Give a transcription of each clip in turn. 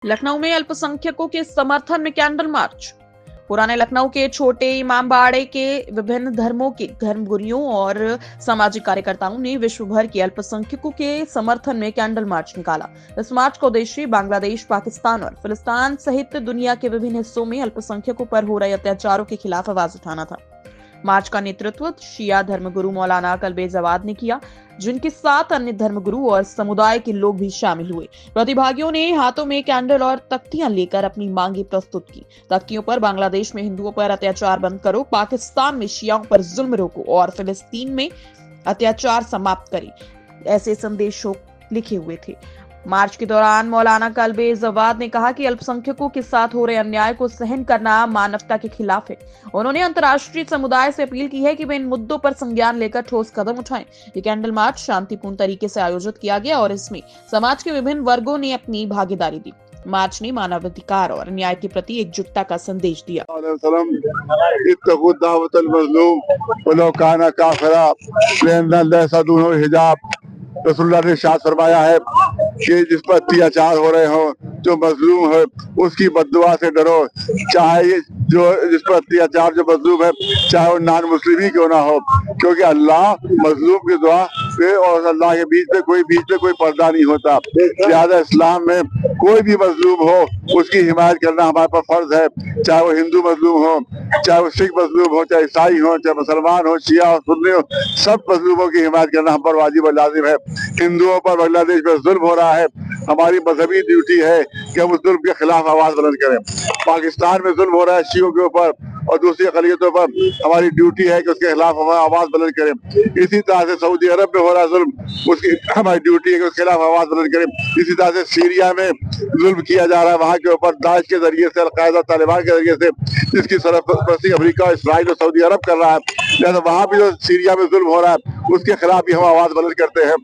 लखनऊ में अल्पसंख्यकों के समर्थन में कैंडल मार्च। पुराने लखनऊ के छोटे इमामबाड़े के विभिन्न धर्मों के धर्मगुरुओं और सामाजिक कार्यकर्ताओं ने विश्व भर के अल्पसंख्यकों के समर्थन में कैंडल मार्च निकाला। इस मार्च का उद्देश्य बांग्लादेश, पाकिस्तान और फिलिस्तीन सहित दुनिया के विभिन्न हिस्सों में अल्पसंख्यकों पर हो रहे अत्याचारों के खिलाफ आवाज उठाना था। मार्च का नेतृत्व शिया धर्मगुरु मौलाना कल्बे जवाद ने किया, जिनके साथ अन्य धर्मगुरु और समुदाय के लोग भी शामिल हुए। प्रतिभागियों ने हाथों में कैंडल और तख्तियां लेकर अपनी मांगे प्रस्तुत की। तख्तियों पर बांग्लादेश में हिंदुओं पर अत्याचार बंद करो, पाकिस्तान में शियाओं पर जुल्म रोको और फिलिस्तीन में अत्याचार समाप्त करें, ऐसे संदेशों लिखे हुए थे। मार्च के दौरान मौलाना कल्बे जवाद ने कहा कि अल्पसंख्यकों के साथ हो रहे अन्याय को सहन करना मानवता के खिलाफ है। उन्होंने अंतर्राष्ट्रीय समुदाय से अपील की है कि वे इन मुद्दों पर संज्ञान लेकर ठोस कदम उठाएं। ये कैंडल मार्च शांतिपूर्ण तरीके से आयोजित किया गया और इसमें समाज के विभिन्न वर्गों ने अपनी भागीदारी दी। मार्च ने मानवाधिकार और न्याय के प्रति एकजुटता का संदेश दिया। रसूलुल्लाह ने इरशाद फरमाया है कि जिस पर अत्याचार हो रहे हो, जो मजलूम है, उसकी बद्दुआ से डरो। चाहे जो जिस पर अत्याचार जो मजलूम है, चाहे वो नॉन मुस्लिम ही क्यों ना हो, क्योंकि अल्लाह मजलूम की दुआ पे और अल्लाह के बीच में कोई पर्दा नहीं होता। लिहाजा इस्लाम में कोई भी मजलूम हो, उसकी हिमायत करना हमारे पर फर्ज है। चाहे वो हिंदू मजलूम हो, चाहे वो सिख मजलूम हो, चाहे ईसाई हो, चाहे मुसलमान हो, शिया हो, सुन्नी हो, सब मजलूमों की हिमायत करना हम पर वाजिब और लाजिम है। हिंदुओं पर बांग्लादेश में जुल्म हो रहा है, हमारी मजहबी ड्यूटी है कि हम उस जुल्म के खिलाफ आवाज बुलंद करें। पाकिस्तान में जुल्म हो रहा है शियों के ऊपर और दूसरी अक़लियतों पर, हमारी ड्यूटी है कि उसके खिलाफ हम आवाज बुलंद करें। इसी तरह से सऊदी अरब में हो रहा है जुल्म, उसकी हमारी ड्यूटी है कि उसके खिलाफ आवाज बुलंद करें। इसी तरह से सीरिया में जुल्म किया जा रहा है, वहाँ के ऊपर दाइश के जरिए से, अलकायदा, तालिबान के जरिए से, जिसकी सरपरस्ती अमेरिका, इसराइल और सऊदी अरब कर रहा है। जैसे वहाँ भी जो सीरिया में जुल्म हो रहा है, उसके खिलाफ भी हम आवाज बुलंद करते हैं।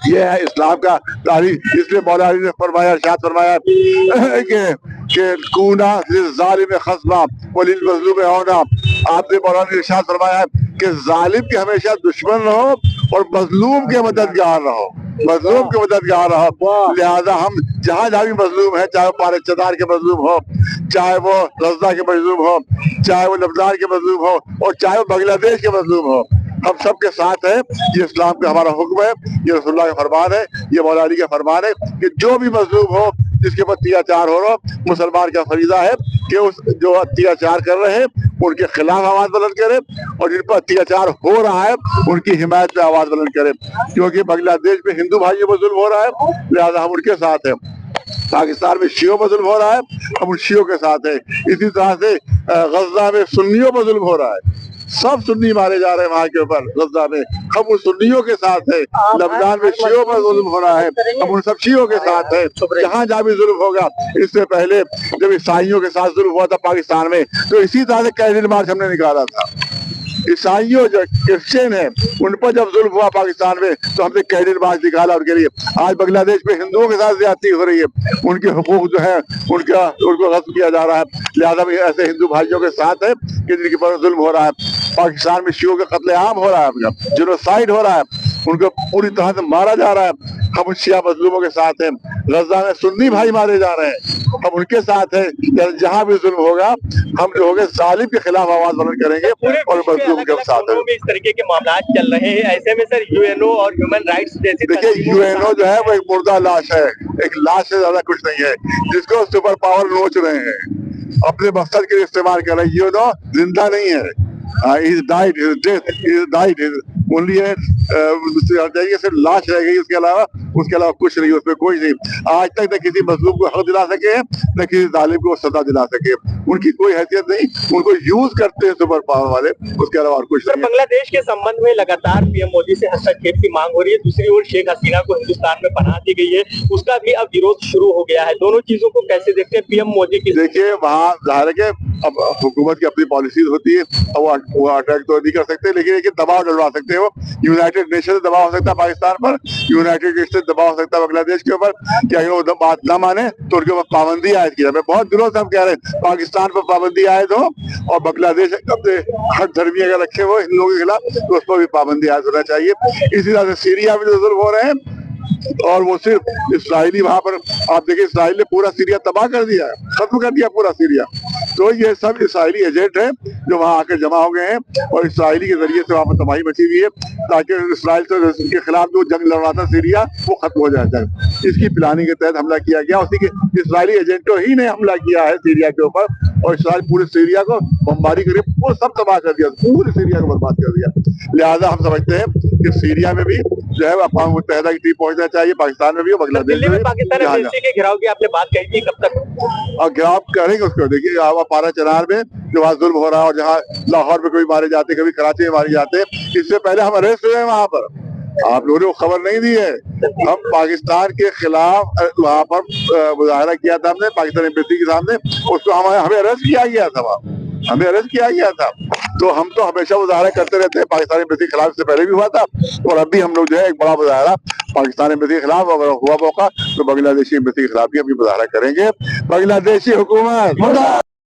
ये है इस्लाम का तारीख। इसलिए मौला अली ने फरमाया, इरशाद फरमाया कि कूना ज़ालिम खस्मा वलिल मज़लूम औना। आपने मौला ने इरशाद फरमाया है कि जालिम के हमेशा दुश्मन रहो और मजलूम के मददगार रहो, मजलूम के मददगार रहो। लिहाजा हम जहाँ जहाँ भी मजलूम है, चाहे वो पाकिस्तान के मजलूम हो, चाहे वो गज़ा के मजलूम हो, चाहे वो लबनान के मजलूम हो और चाहे वो बांग्लादेश के मजलूम हो, हम सब के साथ है। ये इस्लाम का हमारा हुक्म है, ये रसूलुल्लाह का फरमान है, ये मौला अली का फरमान है कि जो भी मजलूम हो, जिसके ऊपर अत्याचार हो रहा, मुसलमान का फरीजा है कि उस जो अत्याचार कर रहे हैं उनके खिलाफ आवाज बुलंद करे और जिन पर अत्याचार हो रहा है उनकी हिमायत पे आवाज बुलंद करे। क्योंकि बांग्लादेश में हिंदू भाइयों पर जुल्म हो रहा है, लिहाजा हम उनके साथ हैं। पाकिस्तान में शियों पर जुल्म हो रहा है, हम उन शियों के साथ हैं। इसी तरह से गज़ा में सुन्नियों पर जुल्म हो रहा है, सब सुन्नी मारे जा रहे हैं वहाँ के ऊपर गज़ा में, हम उन सुन्नियों के साथ हैं। लबनान में शियों पर जुल्म हो रहा है, हम उन सब शियों के साथ हैं। जहाँ जहाँ भी जुल्म होगा, इससे पहले जब ईसाइयों के साथ जुल्म हुआ था पाकिस्तान में, तो इसी तरह से कैंडल मार्च हमने निकाला था। ईसाइयों जो क्रिश्चियन है उन पर जब जुल्म हुआ पाकिस्तान में, तो हमने कैंडल मार्च निकाला उनके लिए। आज बांग्लादेश में हिंदुओं के साथ ज्यादती हो रही है, उनके हुकूक जो है उनको गस्प किया जा रहा है। लिहाजा भी ऐसे हिंदू भाइयों के साथ है कि जिनके पर जुल्म हो रहा है। पाकिस्तान में शियों का कत्लेआम हो रहा है, जेनोसाइड हो रहा है, उनको पूरी तरह से मारा जा रहा है, हम उन शिया मजलूमों के साथ हैं। गज़ा में सुन्नी भाई मारे जा रहे हैं, हम उनके साथ हैं। जहाँ भी जुल्म होगा, हम जो होंगे जालिम के खिलाफ आवाज बुलंद करेंगे और मजलूम के साथ हैं। इस तरीके के मामला चल रहे हैं, ऐसे में सर यूएनओ और ह्यूमन राइट्स जैसे, देखिए यूएनओ जो है वो एक मुर्दा लाश है, एक लाश से ज्यादा कुछ नहीं है, जिसको सुपर पावर नोच रहे हैं, अपने मकसद के लिए इस्तेमाल कर रहे हैं। यूएनओ जिंदा नहीं है, he's died, his death, he's died, only सिर्फ लाश रह गई, उसके अलावा कुछ नहीं, उसमें कोई नहीं। आज तक न किसी मजलूम को हक दिला सके, न किसी जालिम को सजा दिला सके, उनकी कोई हैसियत नहीं, उनको यूज करते हैं सुपर पावर वाले, उसके अलावा और कुछ नहीं। बांग्लादेश के संबंध में लगातार पीएम मोदी से हस्तक्षेप की मांग हो रही है, दूसरी ओर शेख हसीना को हिंदुस्तान में पनाह दी गई है, उसका भी अब विरोध शुरू हो गया है। दोनों चीजों को कैसे देखते हैं पीएम मोदी की? देखिए वहाँ जाहिर है कि अब हुकूमत की अपनी पॉलिसीज होती है, वो अटैक तो नहीं कर सकते, लेकिन दबाव डलवा सकते हो। यूनाइटेड नेशन से दबाव हो सकता है पाकिस्तान पर, यूनाइटेड नेशन से दबाव हो सकता है बांग्लादेश के ऊपर कि अगर वो बात ना माने तो उनके ऊपर पाबंदी आयद की जाए। बहुत दिनों से हम कह रहे हैं पाकिस्तान पर पाबंदी आयद हो और बांग्लादेश अपने हर धर्मी अगर रखे हो हिंदुओं के खिलाफ, तो उस पर भी पाबंदी आयद होना चाहिए। इसी तरह से सीरिया में जो जुल्म हो रहे हैं, और वो सिर्फ इसराइली वहां पर, आप देखिए इसराइल ने पूरा सीरिया तबाह कर दिया है, खत्म कर दिया पूरा सीरिया। तो ये सब इसराइली एजेंट है जो वहां आकर जमा हो गए हैं और इसराइली के जरिए से वहां पर तबाही मची हुई है ताकि इसराइल के खिलाफ जो जंग लड़ रहा था सीरिया वो खत्म हो जाए जाए। इसकी प्लानिंग के तहत हमला किया गया, उसी के इसराइली एजेंटों ही ने हमला किया है सीरिया के ऊपर, और इसराइल पूरे सीरिया को बमबारी करके वो सब तबाह कर दिया, पूरे सीरिया को बर्बाद कर दिया। लिहाजा हम समझते हैं कि सीरिया में भी जो है अक़वाम मुत्तहिदा की टीम पहुंचना चाहिए, पाकिस्तान में भी और बांग्लादेश दिल्ली में में भी। पाकिस्तान जहाँ एम्बेसी के घेराव की आपने बात कही थी, कब तक? और गिराव करेंगे उसको, देखिए आप पारा चनार में जो वहाँ जुल्म हो रहा है और जहाँ लाहौर में कभी मारे जाते, कभी कराची में मारे जाते, इससे पहले हम अरेस्ट हुए हैं वहाँ पर, आप लोगों ने वो खबर नहीं दी है। हम पाकिस्तान के खिलाफ वहाँ पर मुजाहरा किया था हमने पाकिस्तान एम्बेसी के सामने, उसको हमें अरेस्ट किया गया था, वहाँ हमें अरेस्ट किया गया था। तो हम तो हमेशा मुजाहरा करते रहते हैं पाकिस्तान एम्बेसी के खिलाफ, इससे पहले भी हुआ था और अब भी हम लोग जो है एक बड़ा मुजाहरा पाकिस्तान एम्बेसी के खिलाफ, अगर हुआ मौका तो बांग्लादेशी एम्बेसी के खिलाफ भी हम मुजाहरा करेंगे। बांग्लादेशी हुकूमत